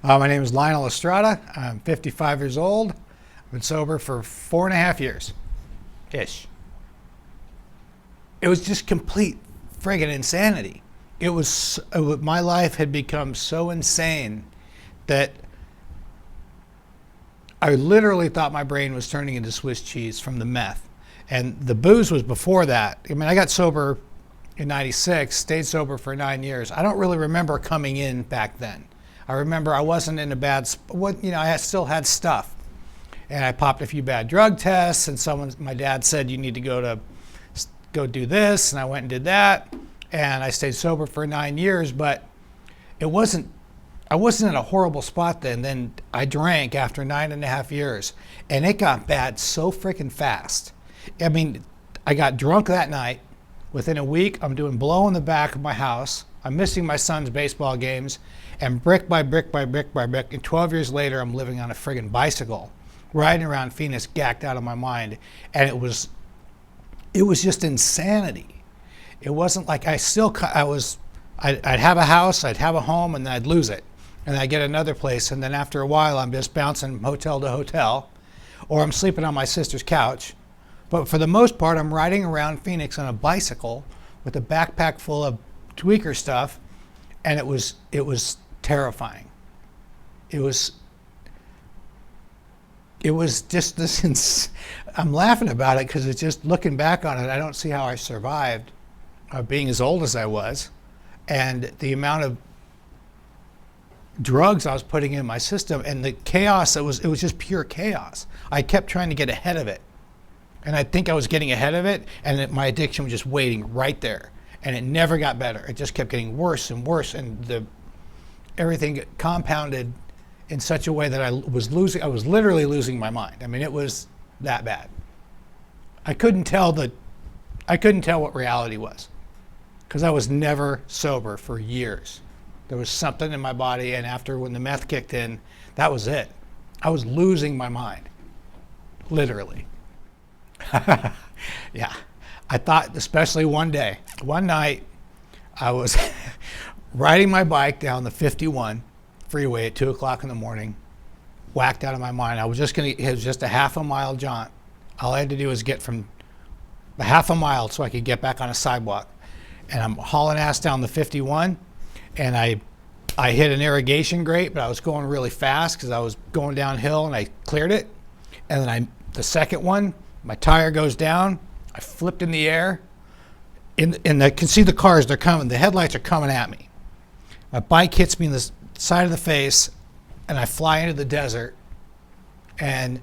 My name is Lionel Estrada. I'm 55 years old. I've been sober for 4.5 years. Ish. It was just complete friggin' insanity. My life had become so insane that I literally thought my brain was turning into Swiss cheese from the meth. And the booze was before that. I mean, I got sober in 96, stayed sober for 9 years. I don't really remember coming in back then. I remember I wasn't in a bad spot. I still had stuff. And I popped a few bad drug tests, and my dad said, you need to go do this, and I went and did that. And I stayed sober for 9 years, but I wasn't in a horrible spot then. Then I drank after 9.5 years, and it got bad so freaking fast. I mean, I got drunk that night. Within a week, I'm doing blow in the back of my house. I'm missing my son's baseball games, and brick by brick by brick by brick, and 12 years later, I'm living on a friggin' bicycle, riding around Phoenix, gacked out of my mind. And it was just insanity. It wasn't like I'd have a house, I'd have a home, and then I'd lose it. And I'd get another place, and then after a while, I'm just bouncing hotel to hotel, or I'm sleeping on my sister's couch. But for the most part, I'm riding around Phoenix on a bicycle with a backpack full of tweaker stuff, and it was terrifying. It was just this. I'm laughing about it because it's just looking back on it. I don't see how I survived being as old as I was, and the amount of drugs I was putting in my system, and the chaos. It was just pure chaos. I kept trying to get ahead of it, and I think I was getting ahead of it, and my addiction was just waiting right there, and it never got better. It just kept getting worse and worse, and everything compounded in such a way that I was literally losing my mind. I mean, it was that bad. I couldn't tell what reality was, because I was never sober for years. There was something in my body, and when the meth kicked in, that was it. I was losing my mind, literally. Yeah. I thought, especially one night, I was riding my bike down the 51 freeway at 2 o'clock in the morning, whacked out of my mind. It was just a half a mile jaunt. All I had to do was get from a half a mile so I could get back on a sidewalk. And I'm hauling ass down the 51, and I hit an irrigation grate, but I was going really fast because I was going downhill, and I cleared it. And then the second one, my tire goes down. I flipped in the air, and I can see the cars. They're coming. The headlights are coming at me. My bike hits me in the side of the face, and I fly into the desert. And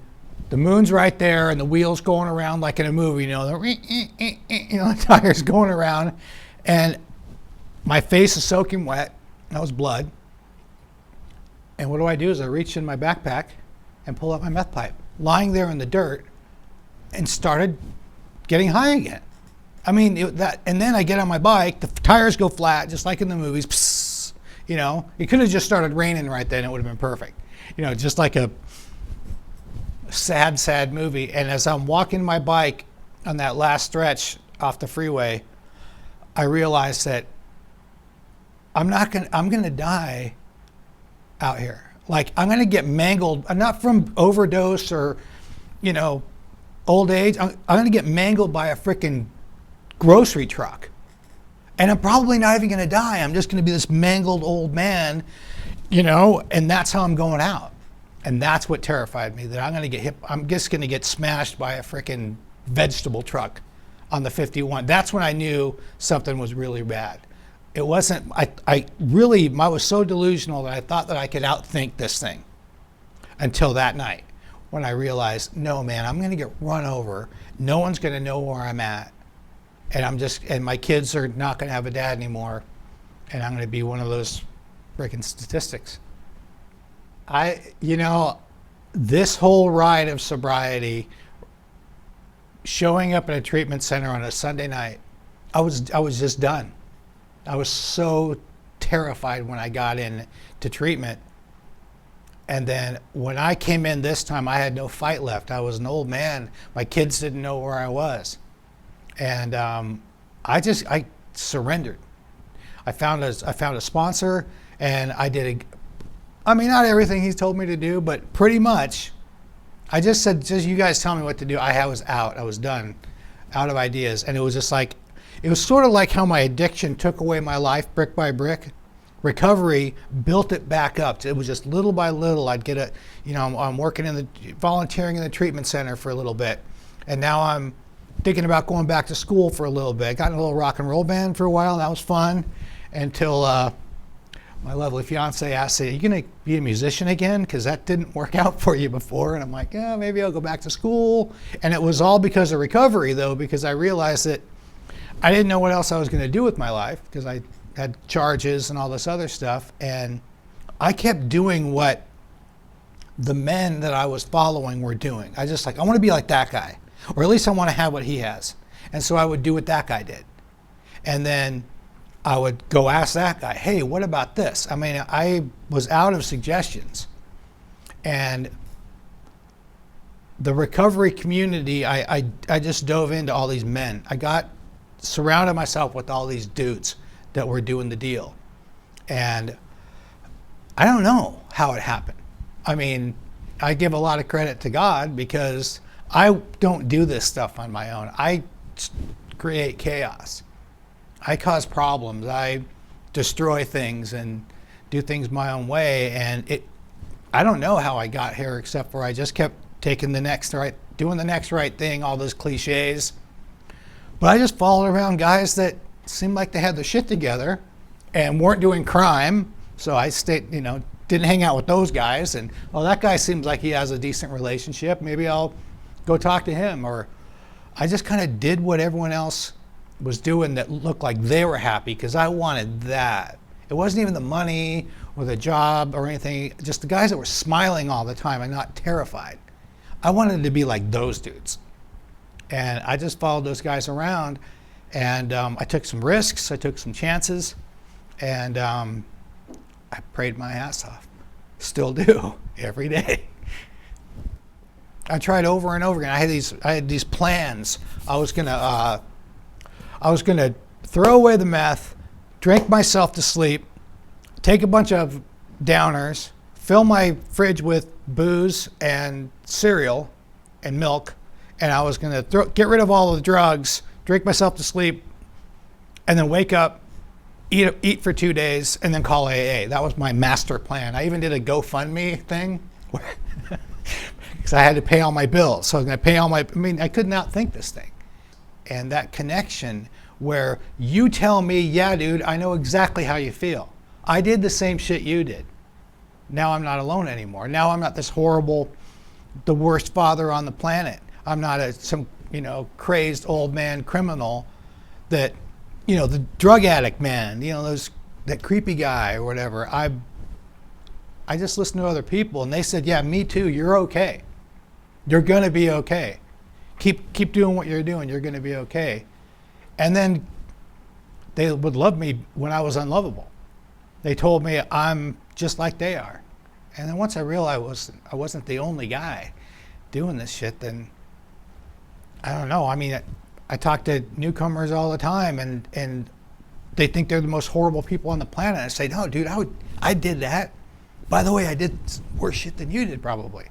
the moon's right there, and the wheels going around like in a movie. The tires going around, and my face is soaking wet. That was blood. And what do? I reached in my backpack and pull out my meth pipe, lying there in the dirt, and started getting high again. I mean, and then I get on my bike, the tires go flat, just like in the movies. Psst, it could have just started raining right then. It would have been perfect. Just like a sad, sad movie. And as I'm walking my bike on that last stretch off the freeway, I realized that I'm going to die out here. Like, I'm going to get mangled, not from overdose or, old age. I'm going to get mangled by a freaking grocery truck. And I'm probably not even going to die. I'm just going to be this mangled old man, and that's how I'm going out. And that's what terrified me, that I'm going to get hit. I'm just going to get smashed by a freaking vegetable truck on the 51. That's when I knew something was really bad. It wasn't, I was so delusional that I thought that I could outthink this thing until that night, when I realized, no, man, I'm going to get run over. No one's going to know where I'm at. And my kids are not going to have a dad anymore. And I'm going to be one of those freaking statistics. This whole ride of sobriety, showing up at a treatment center on a Sunday night, I was just done. I was so terrified when I got in to treatment. And then when I came in this time, I had no fight left. I was an old man. My kids didn't know where I was. And I surrendered. I found a sponsor, and I did not everything he told me to do, but pretty much. I just said, just you guys tell me what to do. I was out. I was done, out of ideas. And it was just like, it was sort of like how my addiction took away my life brick by brick. Recovery built it back up. It was just little by little. I'd get I'm working volunteering in the treatment center for a little bit. And now I'm thinking about going back to school for a little bit. Got in a little rock and roll band for a while. That was fun until my lovely fiance asked, "Are you going to be a musician again? Because that didn't work out for you before." And I'm like, "Yeah, maybe I'll go back to school." And it was all because of recovery, though, because I realized that I didn't know what else I was going to do with my life because I had charges and all this other stuff. And I kept doing what the men that I was following were doing. I want to be like that guy, or at least I want to have what he has. And so I would do what that guy did. And then I would go ask that guy, "Hey, what about this?" I mean, I was out of suggestions. And the recovery community, I just dove into all these men. I surrounded myself with all these dudes that were doing the deal. And I don't know how it happened. I mean, I give a lot of credit to God because I don't do this stuff on my own. I create chaos. I cause problems. I destroy things and do things my own way. And I don't know how I got here except for I just kept doing the next right thing, all those cliches. But I just followed around guys that seemed like they had their shit together and weren't doing crime. So I didn't hang out with those guys. And, oh, that guy seems like he has a decent relationship. Maybe I'll go talk to him. Or I just kind of did what everyone else was doing that looked like they were happy because I wanted that. It wasn't even the money or the job or anything, just the guys that were smiling all the time and not terrified. I wanted to be like those dudes. And I just followed those guys around, and I took some risks, I took some chances, and I prayed my ass off. Still do, every day. I tried over and over again. I had these plans. I was gonna throw away the meth, drink myself to sleep, take a bunch of downers, fill my fridge with booze and cereal and milk, and I was going to get rid of all the drugs, drink myself to sleep, and then wake up, eat for 2 days, and then call AA. That was my master plan. I even did a GoFundMe thing because I had to pay all my bills. So I was going to pay I could not think this thing. And that connection where you tell me, "Yeah, dude, I know exactly how you feel. I did the same shit you did. Now I'm not alone anymore. Now I'm not this horrible, the worst father on the planet. I'm not some crazed old man criminal that, the drug addict man, that creepy guy or whatever." I just listened to other people and they said, "Yeah, me too. You're okay. You're going to be okay. Keep doing what you're doing. You're going to be okay." And then they would love me when I was unlovable. They told me I'm just like they are. And then once I realized I wasn't the only guy doing this shit, then I don't know. I mean, I talk to newcomers all the time and they think they're the most horrible people on the planet. I say, "No, dude, I did that. By the way, I did worse shit than you did probably."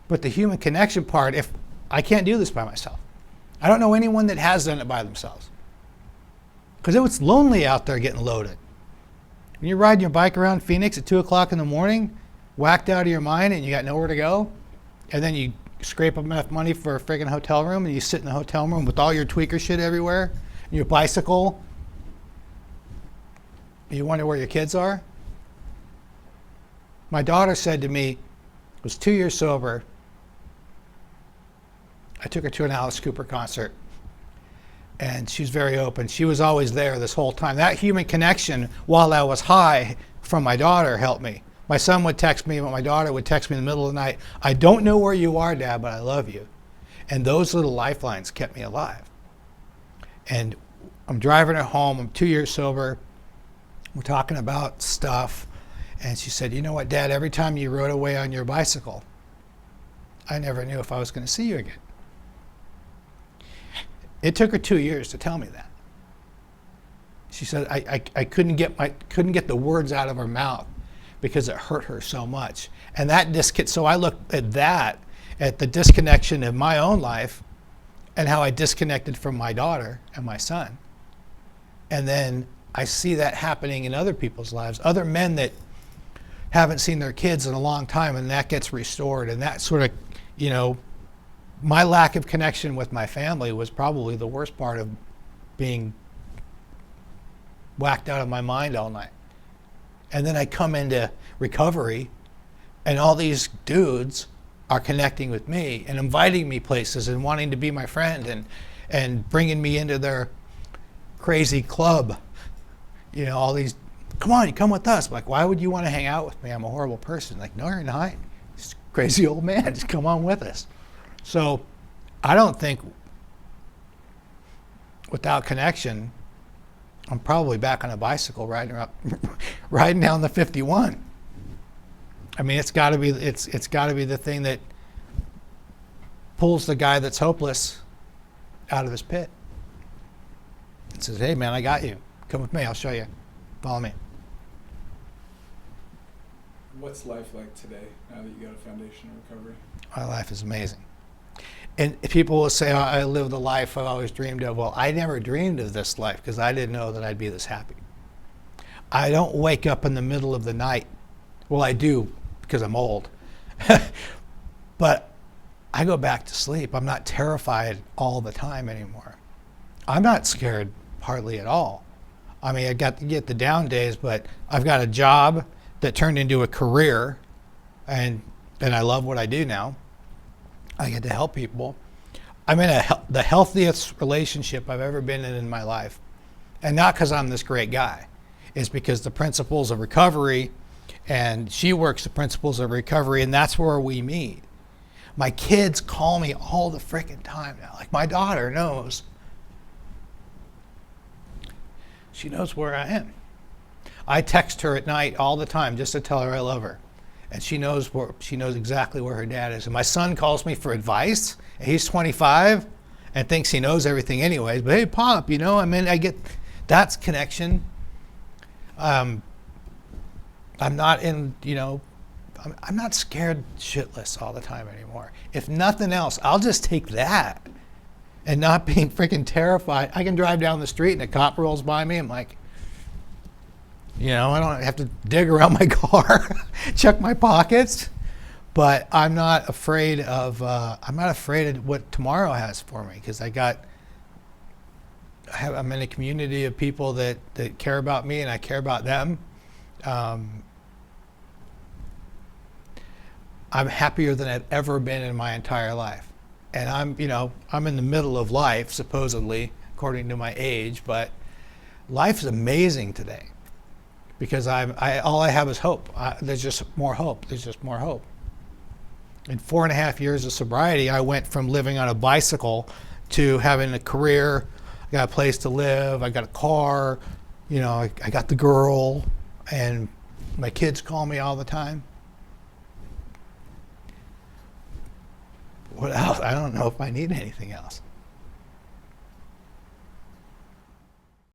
But the human connection part, if I can't do this by myself. I don't know anyone that has done it by themselves. Because it was lonely out there getting loaded. When you're riding your bike around Phoenix at 2 o'clock in the morning, whacked out of your mind and you got nowhere to go, and then you scrape up enough money for a friggin' hotel room and you sit in the hotel room with all your tweaker shit everywhere, and your bicycle, and you wonder where your kids are. My daughter said to me, was 2 years sober, I took her to an Alice Cooper concert, and she's very open. She was always there this whole time. That human connection while I was high from my daughter helped me. My son would text me, but my daughter would text me in the middle of the night, "I don't know where you are, Dad, but I love you." And those little lifelines kept me alive. And I'm driving her home. I'm 2 years sober. We're talking about stuff. And she said, "You know what, Dad, every time you rode away on your bicycle, I never knew if I was going to see you again." It took her 2 years to tell me that. She said I couldn't get the words out of her mouth because it hurt her so much. And so I looked at that, at the disconnection of my own life and how I disconnected from my daughter and my son. And then I see that happening in other people's lives, other men that haven't seen their kids in a long time, and that gets restored. And that sort of, my lack of connection with my family was probably the worst part of being whacked out of my mind all night. And then I come into recovery, and all these dudes are connecting with me and inviting me places and wanting to be my friend and bringing me into their crazy club. All these, come on, you come with us. I'm like, why would you want to hang out with me? I'm a horrible person. Like, no, you're not. Just a crazy old man. Just come on with us. So I don't think without connection, I'm probably back on a bicycle riding down the 51. I mean, it's got to be the thing that pulls the guy that's hopeless out of his pit. It says, hey man, I got you. Come with me, I'll show you. Follow me. What's life like today now that you got a foundation of recovery? My life is amazing. And people will say, I live the life I've always dreamed of. Well, I never dreamed of this life because I didn't know that I'd be this happy. I don't wake up in the middle of the night. Well, I do because I'm old. But I go back to sleep. I'm not terrified all the time anymore. I'm not scared hardly at all. I mean, I get the down days, but I've got a job that turned into a career, and I love what I do now. I get to help people. I'm in the healthiest relationship I've ever been in my life. And not because I'm this great guy. It's because the principles of recovery, and she works the principles of recovery, and that's where we meet. My kids call me all the freaking time now. Like, my daughter knows. She knows where I am. I text her at night all the time just to tell her I love her. And she knows exactly where her dad is. And my son calls me for advice. And he's 25 and thinks he knows everything anyways. But hey, Pop, I get that's connection. I'm not I'm not scared shitless all the time anymore. If nothing else, I'll just take that and not being freaking terrified. I can drive down the street and a cop rolls by me. I'm like, I don't have to dig around my car, check my pockets, but I'm not afraid of what tomorrow has for me because I'm in a community of people that care about me and I care about them. I'm happier than I've ever been in my entire life. And I'm in the middle of life, supposedly, according to my age, but life's amazing today. Because all I have is hope. There's just more hope. There's just more hope. In 4.5 years of sobriety, I went from living on a bicycle to having a career. I got a place to live. I got a car. I got the girl, and my kids call me all the time. What else? I don't know if I need anything else.